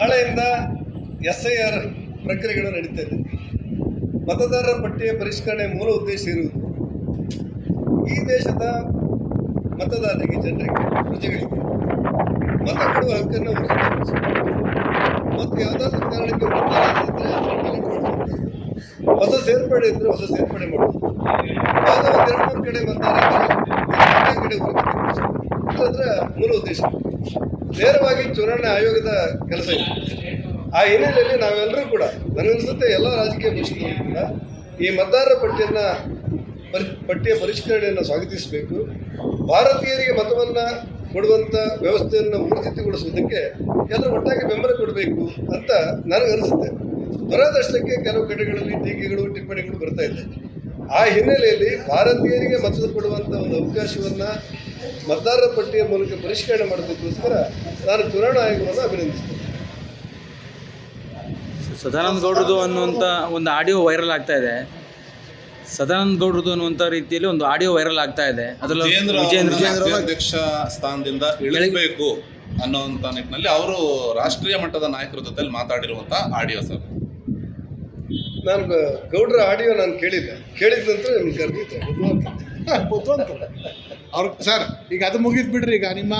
ನಾಳೆಯಿಂದ SIR ಪ್ರಕ್ರಿಯೆಗಳು ನಡೀತಾ ಇದೆ. ಮತದಾರರ ಪಟ್ಟಿಯ ಪರಿಷ್ಕರಣೆ ಮೂಲ ಉದ್ದೇಶ ಇರುವುದು ಈ ದೇಶದ ಮತದಾರರಿಗೆ, ಜನರಿಗೆ, ಪ್ರಜೆಗಳಿಗೆ ಮತ ಕೊಡುವ ಹಕ್ಕನ್ನು ಮತ್ತು ಯಾವುದಾದ್ರೂ ಕಾರಣಕ್ಕೆ ಹೊಸ ಸೇರ್ಪಡೆ ಇದ್ದರೆ ಹೊಸ ಸೇರ್ಪಡೆ ಮಾಡೋದು, ಯಾವುದೋ ಒಂದು 2-3 ಕಡೆ ಮತದಾರ ಕಡೆ ಅದರ ಮೂಲ ಉದ್ದೇಶ. ನೇರವಾಗಿ ಚುನಾವಣಾ ಆಯೋಗದ ಕೆಲಸ ಇದೆ. ಆ ಹಿನ್ನೆಲೆಯಲ್ಲಿ ನಾವೆಲ್ಲರೂ ಕೂಡ, ನನಗನ್ಸುತ್ತೆ ಎಲ್ಲ ರಾಜಕೀಯ ಪಕ್ಷಗಳು ಕೂಡ ಈ ಮತದಾರರ ಪಟ್ಟಿಯ ಪರಿಷ್ಕರಣೆಯನ್ನು ಸ್ವಾಗತಿಸಬೇಕು. ಭಾರತೀಯರಿಗೆ ಮತವನ್ನು ಕೊಡುವಂಥ ವ್ಯವಸ್ಥೆಯನ್ನು ಮೂರ್ತಿಗೊಳಿಸುವುದಕ್ಕೆ ಎಲ್ಲರೂ ಒಟ್ಟಾಗಿ ಬೆಂಬಲ ಕೊಡಬೇಕು ಅಂತ ನನಗನ್ನಿಸುತ್ತೆ. ದುರದೃಷ್ಟಕ್ಕೆ ಕೆಲವು ಕಡೆಗಳಲ್ಲಿ ಟೀಕೆಗಳು, ಟಿಪ್ಪಣಿಗಳು ಬರ್ತಾ ಇದೆ. ಆ ಹಿನ್ನೆಲೆಯಲ್ಲಿ ಭಾರತೀಯರಿಗೆ ಮತ ಕೊಡುವಂಥ ಒಂದು ಅವಕಾಶವನ್ನು ಮತದಾರರ ಪಟ್ಟಿಯ ಮೂಲಕ ಪರಿಷ್ಕರಣೆ ಮಾಡೋದಕ್ಕೋಸ್ಕರ ನಾನು ಚುನಾವಣಾ ಆಯೋಗವನ್ನು ಅಭಿನಂದಿಸ್ತೇನೆ. ಸದಾನಂದ ಗೌಡ್ರದು ಅನ್ನುವಂಥ ಒಂದು ಆಡಿಯೋ ವೈರಲ್ ಆಗ್ತಾ ಇದೆ. ಸದಾನಂದ ಗೌಡ್ರದು ಅನ್ನುವಂಥ ರೀತಿಯಲ್ಲಿ ಒಂದು ಆಡಿಯೋ ವೈರಲ್ ಆಗ್ತಾ ಇದೆ. ಅದರಲ್ಲಿ ವಿಜೇಂದ್ರ ಅಧ್ಯಕ್ಷ ಸ್ಥಾನದಿಂದ ಇಳಿಸಬೇಕು ಅನ್ನುವಂಥ ನಿಟ್ಟಿನಲ್ಲಿ ಅವರು ರಾಷ್ಟ್ರೀಯ ಮಟ್ಟದ ನಾಯಕರ ಜೊತೆಲಿ ಮಾತಾಡಿರುವಂಥ ಆಡಿಯೋ ಸರ್. ನಾನು ಗೌಡ್ರ ಆಡಿಯೋ ನಾನು ಕೇಳಿದ್ದ ನಂತರ ನಿಮ್ಗೆ ಕರೆದಿದ್ದೆ ಅವ್ರು ಸರ್ ಈಗ ಅದು ಮುಗಿದ್ ಬಿಡ್ರಿ. ಈಗ ನಿಮ್ಮ